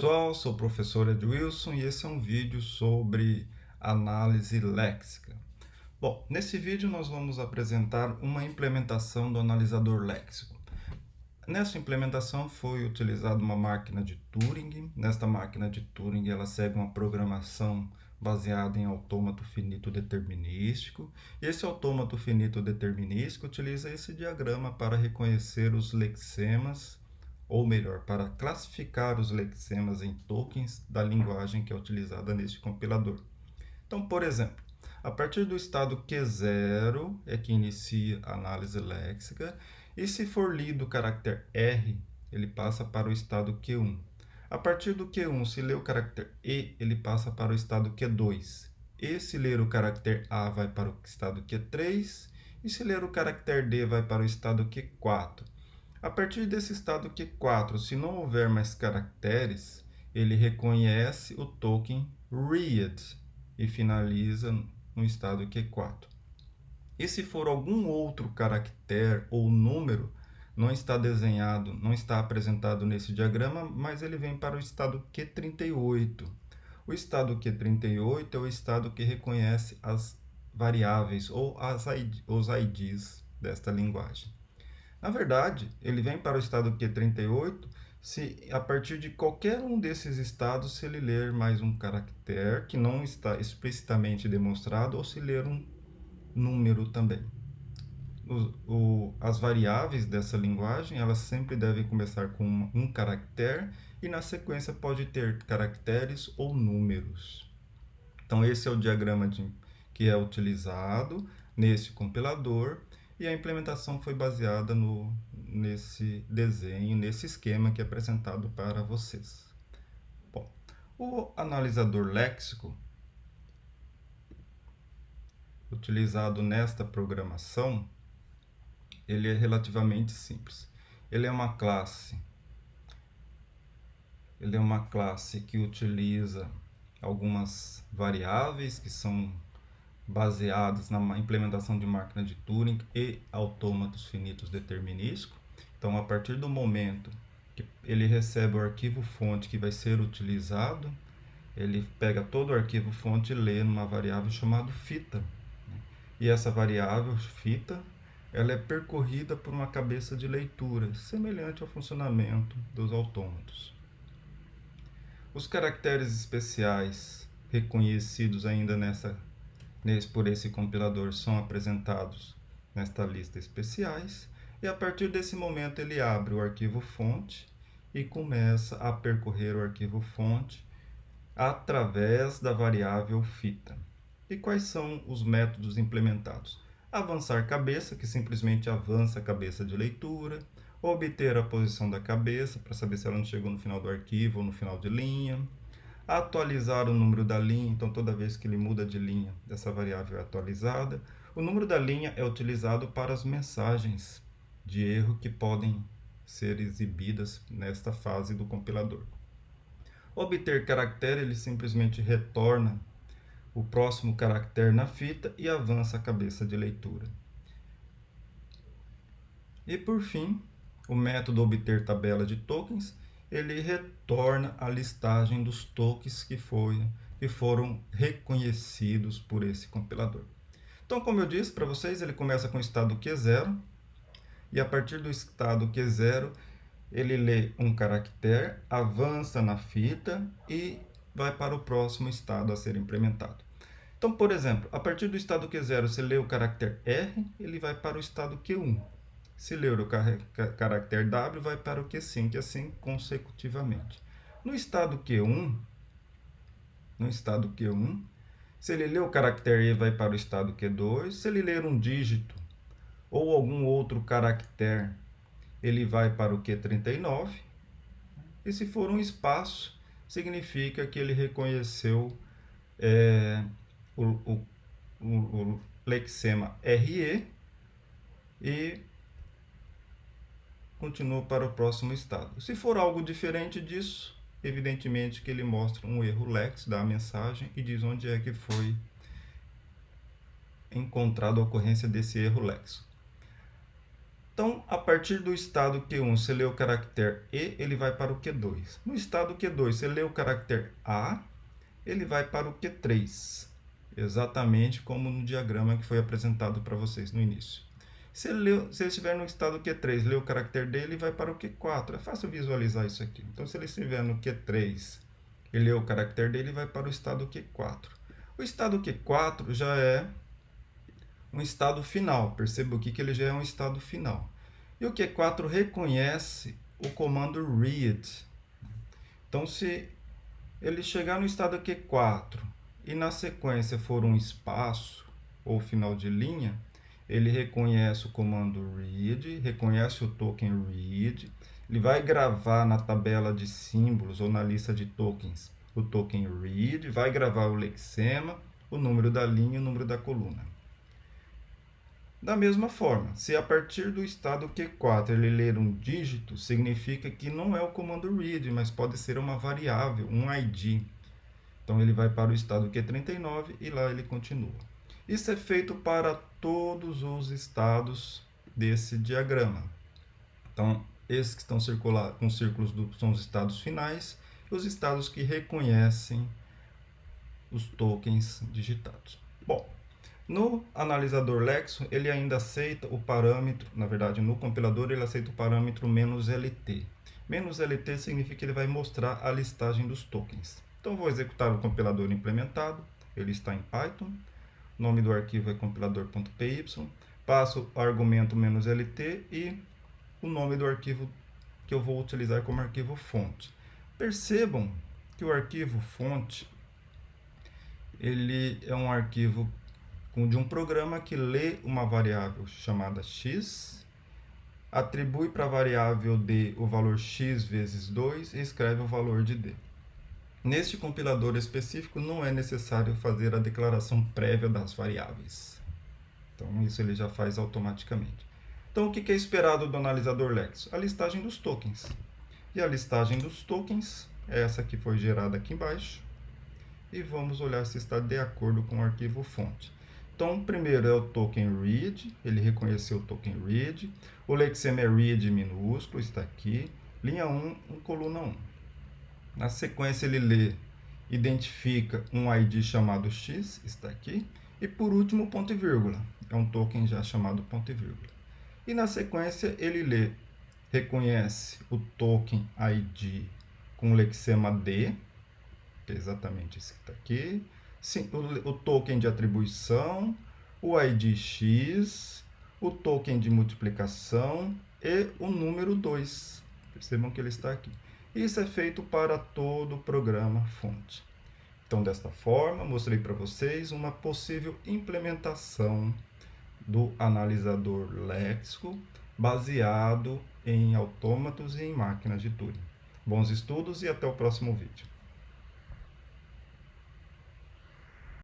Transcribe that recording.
Pessoal, sou o professor Edwilson e esse é um vídeo sobre análise léxica. Bom, nesse vídeo nós vamos apresentar uma implementação do analisador léxico. Nessa implementação foi utilizada uma máquina de Turing. Nesta máquina de Turing ela segue uma programação baseada em autômato finito determinístico. Esse autômato finito determinístico utiliza esse diagrama para reconhecer os lexemas, ou melhor, para classificar os lexemas em tokens da linguagem que é utilizada neste compilador. Então, por exemplo, a partir do estado Q0 é que inicia a análise léxica, e se for lido o caractere R, ele passa para o estado Q1. A partir do Q1, se ler o caractere E, ele passa para o estado Q2. E se ler o caractere A, vai para o estado Q3. E se ler o caractere D, vai para o estado Q4. A partir desse estado Q4, se não houver mais caracteres, ele reconhece o token read e finaliza no estado Q4. E se for algum outro caractere ou número, não está desenhado, não está apresentado nesse diagrama, mas ele vem para o estado Q38. O estado Q38 é o estado que reconhece as variáveis ou os IDs desta linguagem. Na verdade, ele vem para o estado Q38 se a partir de qualquer um desses estados, se ele ler mais um caractere que não está explicitamente demonstrado ou se ler um número também. As variáveis dessa linguagem, elas sempre devem começar com um caractere e na sequência pode ter caracteres ou números. Então esse é o diagrama que é utilizado nesse compilador e a implementação foi baseada nesse desenho, nesse esquema que é apresentado para vocês. Bom, o analisador léxico utilizado nesta programação, ele é relativamente simples. Ele é uma classe que utiliza algumas variáveis que são baseadas na implementação de máquina de Turing e autômatos finitos determinísticos. Então, a partir do momento que ele recebe o arquivo fonte que vai ser utilizado, ele pega todo o arquivo fonte e lê numa variável chamada fita. E essa variável fita, ela é percorrida por uma cabeça de leitura, semelhante ao funcionamento dos autômatos. Os caracteres especiais reconhecidos ainda por esse compilador são apresentados nesta lista especiais, e a partir desse momento ele abre o arquivo fonte e começa a percorrer o arquivo fonte através da variável fita. E quais são os métodos implementados? Avançar cabeça, que simplesmente avança a cabeça de leitura, obter a posição da cabeça para saber se ela não chegou no final do arquivo ou no final de linha, atualizar o número da linha, então toda vez que ele muda de linha, essa variável é atualizada. O número da linha é utilizado para as mensagens de erro que podem ser exibidas nesta fase do compilador. Obter caractere, ele simplesmente retorna o próximo caractere na fita e avança a cabeça de leitura. E por fim, o método obter tabela de tokens, ele retorna a listagem dos tokens que foram reconhecidos por esse compilador. Então, como eu disse para vocês, ele começa com o estado Q0, e a partir do estado Q0, ele lê um caractere, avança na fita e vai para o próximo estado a ser implementado. Então, por exemplo, a partir do estado Q0, se lê o caractere R, ele vai para o estado Q1. Se ler o caractere W, vai para o Q5, e assim consecutivamente. No estado Q1, se ele ler o caractere E, vai para o estado Q2. Se ele ler um dígito ou algum outro caractere, ele vai para o Q39. E se for um espaço, significa que ele reconheceu o lexema RE e continua para o próximo estado. Se for algo diferente disso, evidentemente que ele mostra um erro lex da mensagem e diz onde é que foi encontrada a ocorrência desse erro lex. Então, a partir do estado Q1, você lê o caractere E, ele vai para o Q2. No estado Q2, você lê o caractere A, ele vai para o Q3. Exatamente como no diagrama que foi apresentado para vocês no início. Se ele estiver no estado Q3, lê o caractere D, ele vai para o Q4. É fácil visualizar isso aqui. Então, se ele estiver no Q3 e lê o caractere D, ele vai para o estado Q4. O estado Q4 já é um estado final. Perceba aqui que ele já é um estado final. E o Q4 reconhece o comando read. Então, se ele chegar no estado Q4 e na sequência for um espaço ou final de linha, ele reconhece o comando read, reconhece o token read, ele vai gravar na tabela de símbolos ou na lista de tokens o token read, vai gravar o lexema, o número da linha e o número da coluna. Da mesma forma, se a partir do estado Q4 ele ler um dígito, significa que não é o comando read, mas pode ser uma variável, um ID. Então ele vai para o estado Q39 e lá ele continua. Isso é feito para todos os estados desse diagrama. Então, esses que estão com círculos duplos são os estados finais e os estados que reconhecem os tokens digitados. Bom, no analisador Lexo, ele ainda aceita o parâmetro, na verdade, no compilador, ele aceita o parâmetro "-lt". "-lt" significa que ele vai mostrar a listagem dos tokens. Então, vou executar o compilador implementado, ele está em Python, o nome do arquivo é compilador.py, passo o argumento "-lt" e o nome do arquivo que eu vou utilizar como arquivo fonte. Percebam que o arquivo fonte, ele é um arquivo de um programa que lê uma variável chamada x, atribui para a variável d o valor x vezes 2 e escreve o valor de d. Neste compilador específico não é necessário fazer a declaração prévia das variáveis. Então isso ele já faz automaticamente. Então o que é esperado do analisador Lexo? A listagem dos tokens. E a listagem dos tokens é essa que foi gerada aqui embaixo. E vamos olhar se está de acordo com o arquivo fonte. Então, primeiro é o token read, ele reconheceu o token read. O lexema é read minúsculo, está aqui. Linha 1, coluna 1. Na sequência, ele lê, identifica um ID chamado x, está aqui. E por último, ponto e vírgula. É um token já chamado ponto e vírgula. E na sequência, ele lê, reconhece o token ID com o lexema D, que é exatamente esse que está aqui. Sim, o token de atribuição, o ID X, o token de multiplicação e o número 2. Percebam que ele está aqui. Isso é feito para todo o programa fonte. Então, desta forma, mostrei para vocês uma possível implementação do analisador léxico baseado em autômatos e em máquinas de Turing. Bons estudos e até o próximo vídeo.